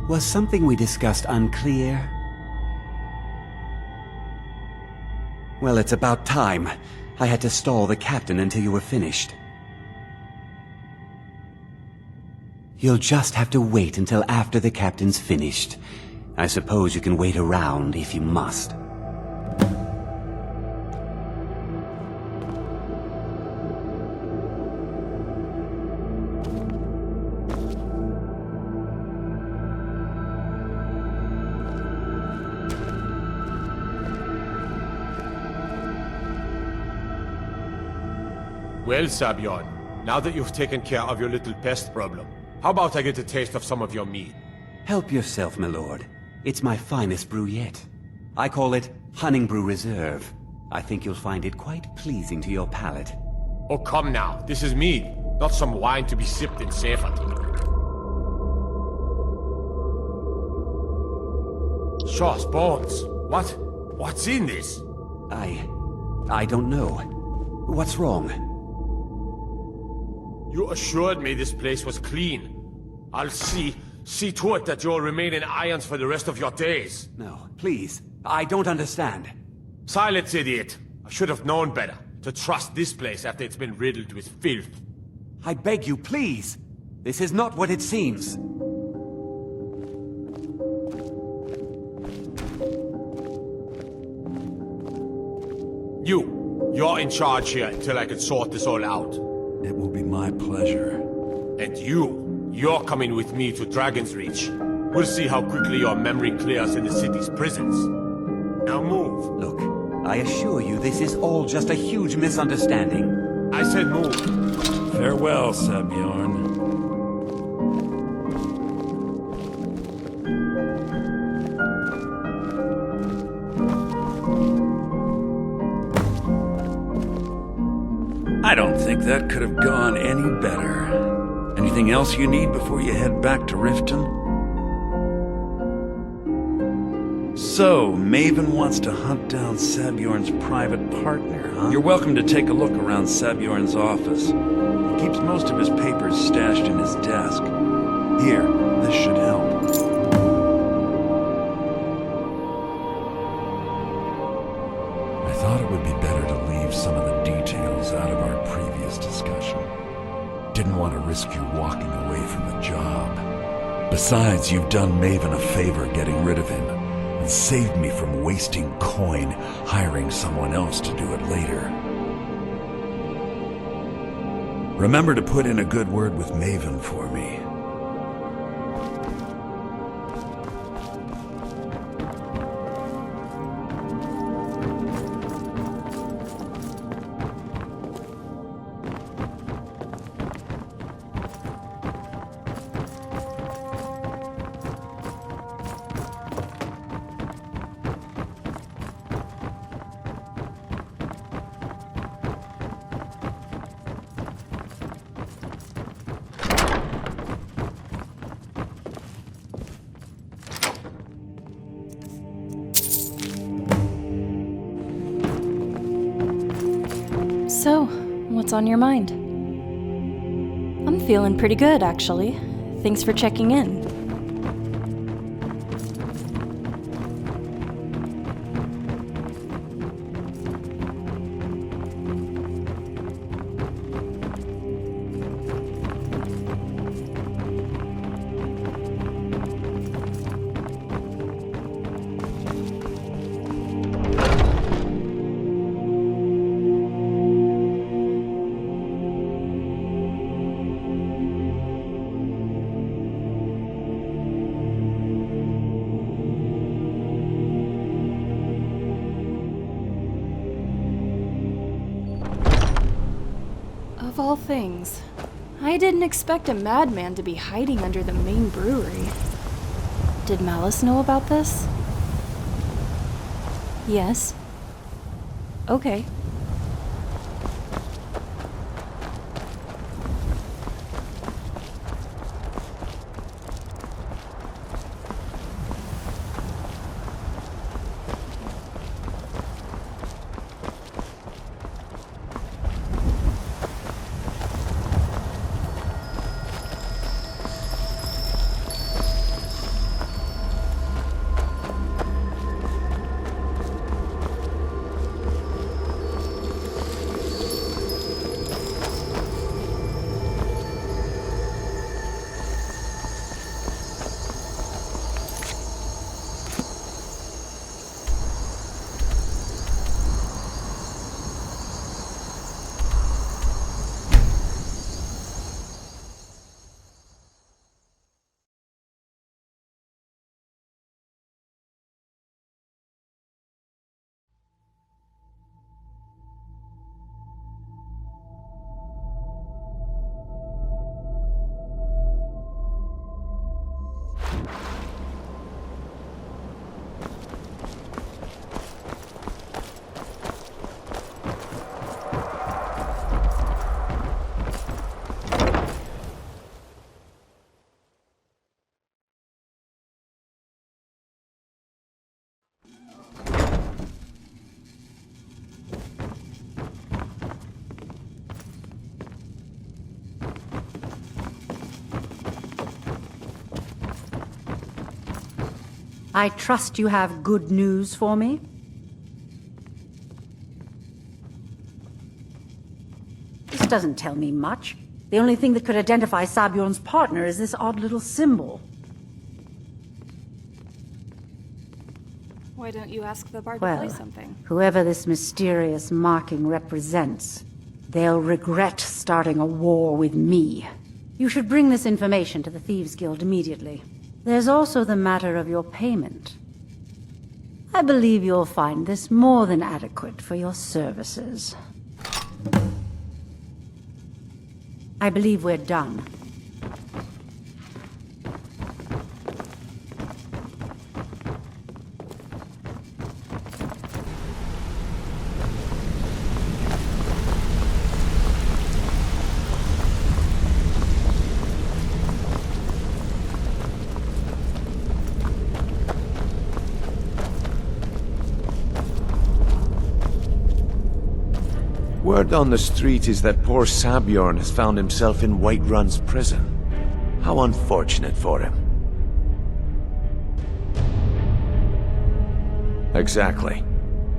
Was something we discussed unclear? Well, it's about time. I had to stall the captain until you were finished. You'll just have to wait until after the captain's finished. I suppose you can wait around if you must. Well, Sabion, now that you've taken care of your little pest problem, how about I get a taste of some of your meat? Help yourself, my lord. It's my finest brew yet. I call it Hunting Brew Reserve. I think you'll find it quite pleasing to your palate. Oh, come now. This is mead, not some wine to be sipped and savored. Shaw's bones. What's in this? I don't know. What's wrong? You assured me this place was clean. I'll see to it that you'll remain in irons for the rest of your days. No, please. I don't understand. Silence, idiot. I should have known better to trust this place after it's been riddled with filth. I beg you, please. This is not what it seems. You're in charge here until I can sort this all out. It will be my pleasure. And you're coming with me to Dragon's Reach. We'll see how quickly your memory clears in the city's prisons. Now move. Look, I assure you this is all just a huge misunderstanding. I said move. Farewell, Sabjorn. I don't think that could have gone any better. Anything else you need before you head back to Riften? So, Maven wants to hunt down Sabjorn's private partner, huh? You're welcome to take a look around Sabjorn's office. He keeps most of his papers stashed in his desk. Here, this should help. I thought it would be better to leave some of the details out of our previous discussion. Didn't want to risk you walking away from the job. Besides, you've done Maven a favor getting rid of him, and saved me from wasting coin hiring someone else to do it later. Remember to put in a good word with Maven for me. So, what's on your mind? I'm feeling pretty good, actually. Thanks for checking in. Of all things, I didn't expect a madman to be hiding under the main brewery. Did Malice know about this? Yes. Okay. I trust you have good news for me? This doesn't tell me much. The only thing that could identify Sabjorn's partner is this odd little symbol. Why don't you ask the bard to play something? Whoever this mysterious marking represents, they'll regret starting a war with me. You should bring this information to the Thieves Guild immediately. There's also the matter of your payment. I believe you'll find this more than adequate for your services. I believe we're done. Word on the street is that poor Sabjorn has found himself in Whiterun's prison. How unfortunate for him. Exactly.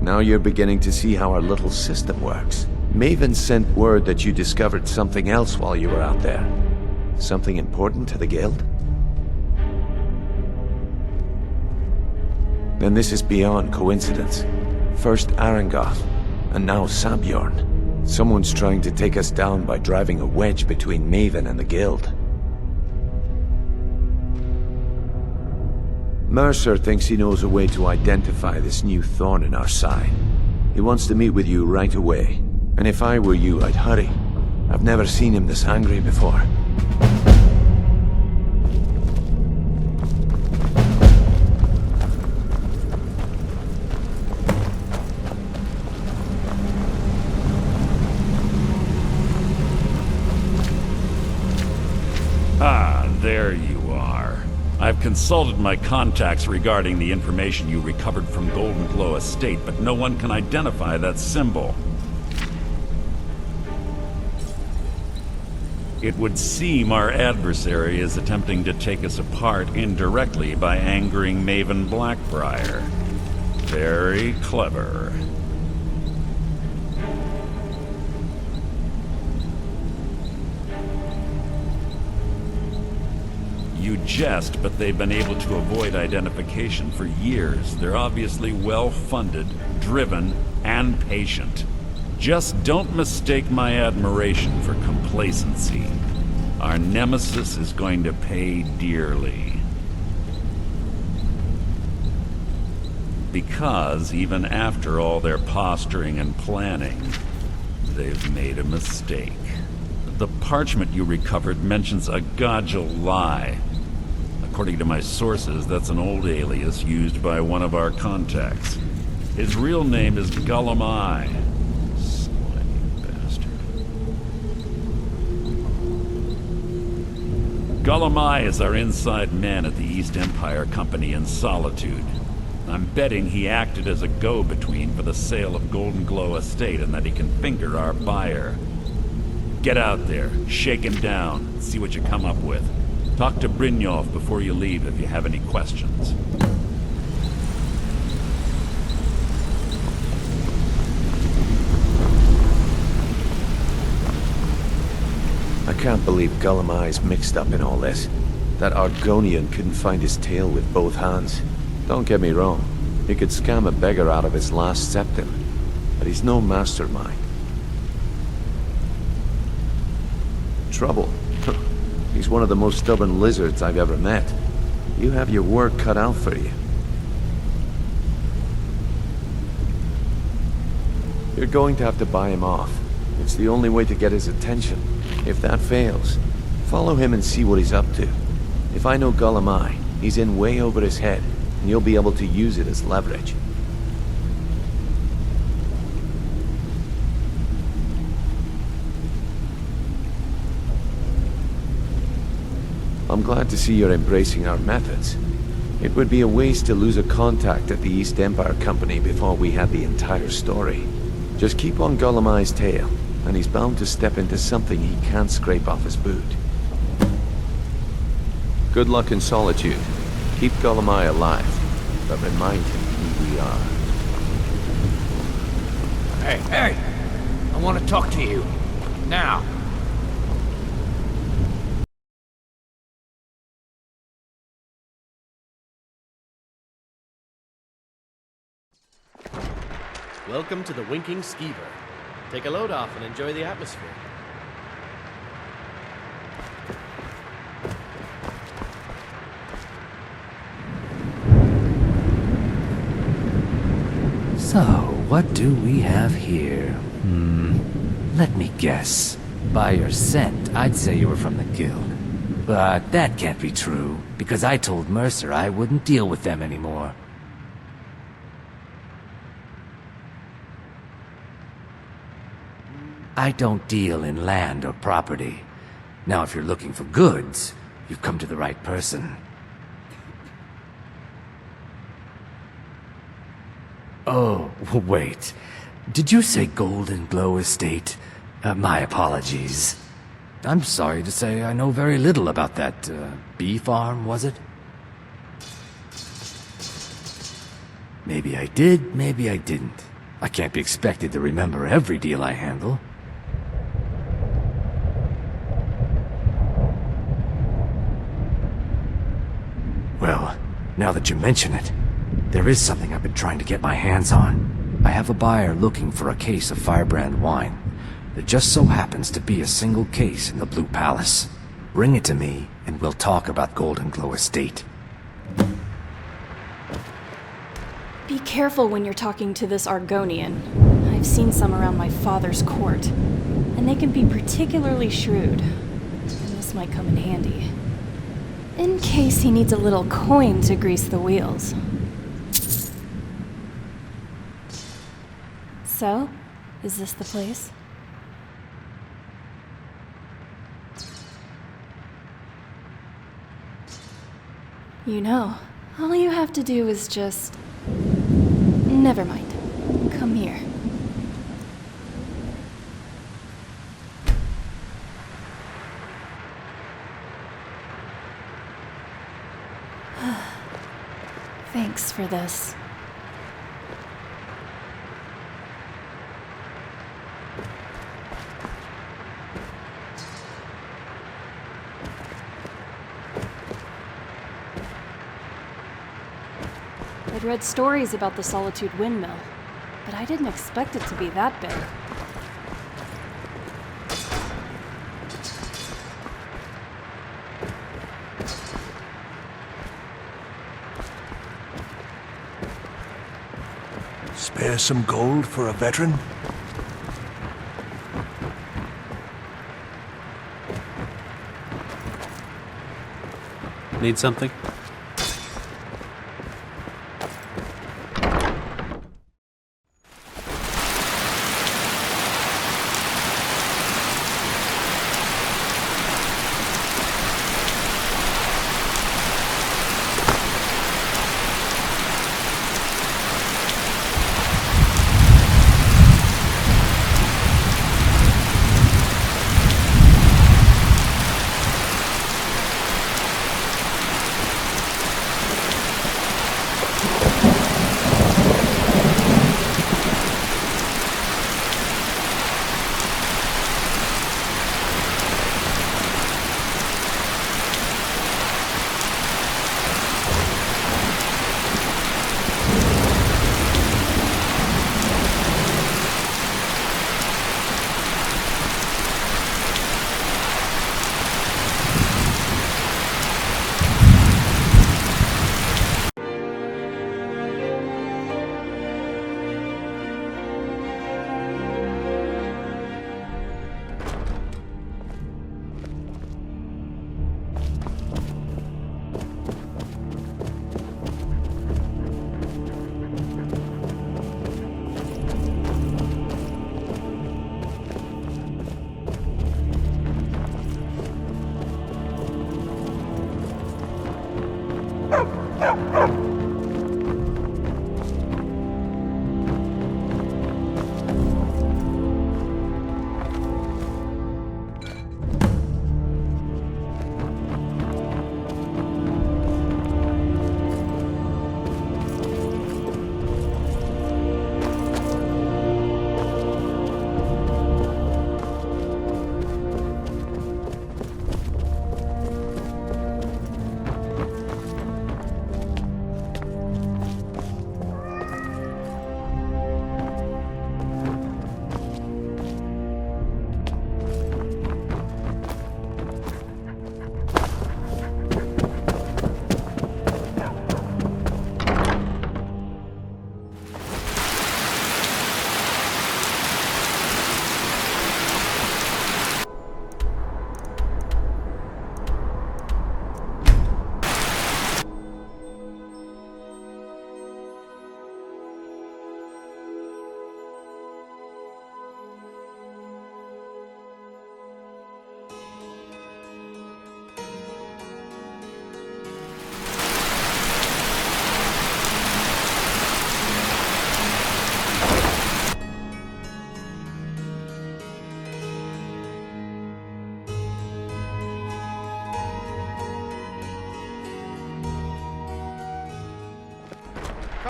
Now you're beginning to see how our little system works. Maven sent word that you discovered something else while you were out there. Something important to the guild? Then this is beyond coincidence. First Arangoth, and now Sabjorn. Someone's trying to take us down by driving a wedge between Maven and the guild. Mercer thinks he knows a way to identify this new thorn in our side. He wants to meet with you right away. And if I were you, I'd hurry. I've never seen him this angry before. There you are. I've consulted my contacts regarding the information you recovered from Golden Glow Estate, but no one can identify that symbol. It would seem our adversary is attempting to take us apart indirectly by angering Maven Blackbriar. Very clever. You jest, but they've been able to avoid identification for years. They're obviously well-funded, driven, and patient. Just don't mistake my admiration for complacency. Our nemesis is going to pay dearly. Because even after all their posturing and planning, they've made a mistake. The parchment you recovered mentions a Godgel lie. According to my sources, that's an old alias used by one of our contacts. His real name is Gullum. Slimy bastard. Gullum is our inside man at the East Empire Company in Solitude. I'm betting he acted as a go-between for the sale of Golden Glow Estate and that he can finger our buyer. Get out there, shake him down, see what you come up with. Talk to Brynjolf before you leave if you have any questions. I can't believe Gullum mixed up in all this. That Argonian couldn't find his tail with both hands. Don't get me wrong, he could scam a beggar out of his last septim, but he's no mastermind. Trouble? He's one of the most stubborn lizards I've ever met. You have your work cut out for you. You're going to have to buy him off. It's the only way to get his attention. If that fails, follow him and see what he's up to. If I know Gullum, he's in way over his head, and you'll be able to use it as leverage. I'm glad to see you're embracing our methods. It would be a waste to lose a contact at the East Empire Company before we had the entire story. Just keep on Gullum's tail, and he's bound to step into something he can't scrape off his boot. Good luck in Solitude. Keep Gullum alive. but remind him who we are. Hey! I want to talk to you. Now. Welcome to the Winking Skeever. Take a load off and enjoy the atmosphere. So, what do we have here? Let me guess. By your scent, I'd say you were from the Guild. But that can't be true, because I told Mercer I wouldn't deal with them anymore. I don't deal in land or property. Now, if you're looking for goods, you've come to the right person. Oh, wait. Did you say Golden Glow Estate? My apologies. I'm sorry to say I know very little about that, bee farm, was it? Maybe I did, maybe I didn't. I can't be expected to remember every deal I handle. Well, now that you mention it, there is something I've been trying to get my hands on. I have a buyer looking for a case of Firebrand wine. There just so happens to be a single case in the Blue Palace. Bring it to me, and we'll talk about Golden Glow Estate. Be careful when you're talking to this Argonian. I've seen some around my father's court, and they can be particularly shrewd. And this might come in handy. In case he needs a little coin to grease the wheels. So, is this the place? You know, all you have to do is just... Never mind. Come here. Thanks for this. I'd read stories about the Solitude Windmill, but I didn't expect it to be that big. Spare some gold for a veteran? Need something?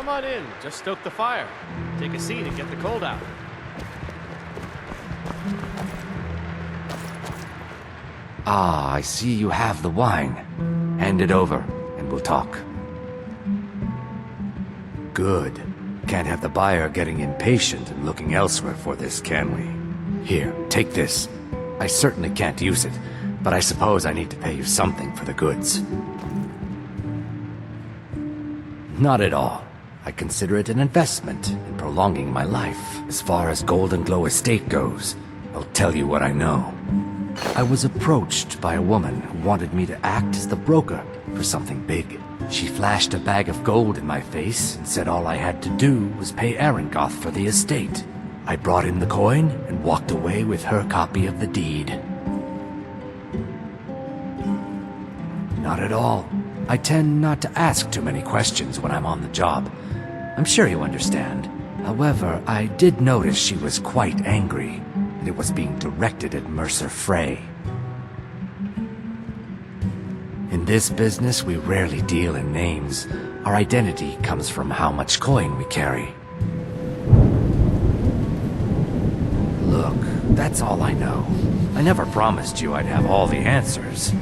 Come on in. Just stoke the fire. Take a seat and get the cold out. Ah, I see you have the wine. Hand it over, and we'll talk. Good. Can't have the buyer getting impatient and looking elsewhere for this, can we? Here, take this. I certainly can't use it, but I suppose I need to pay you something for the goods. Not at all. I consider it an investment in prolonging my life. As far as Golden Glow Estate goes, I'll tell you what I know. I was approached by a woman who wanted me to act as the broker for something big. She flashed a bag of gold in my face and said all I had to do was pay Arangoth for the estate. I brought in the coin and walked away with her copy of the deed. Not at all. I tend not to ask too many questions when I'm on the job. I'm sure you understand. However, I did notice she was quite angry, and it was being directed at Mercer Frey. In this business, we rarely deal in names. Our identity comes from how much coin we carry. Look, that's all I know. I never promised you I'd have all the answers.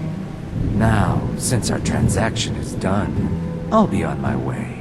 Now, since our transaction is done, I'll be on my way.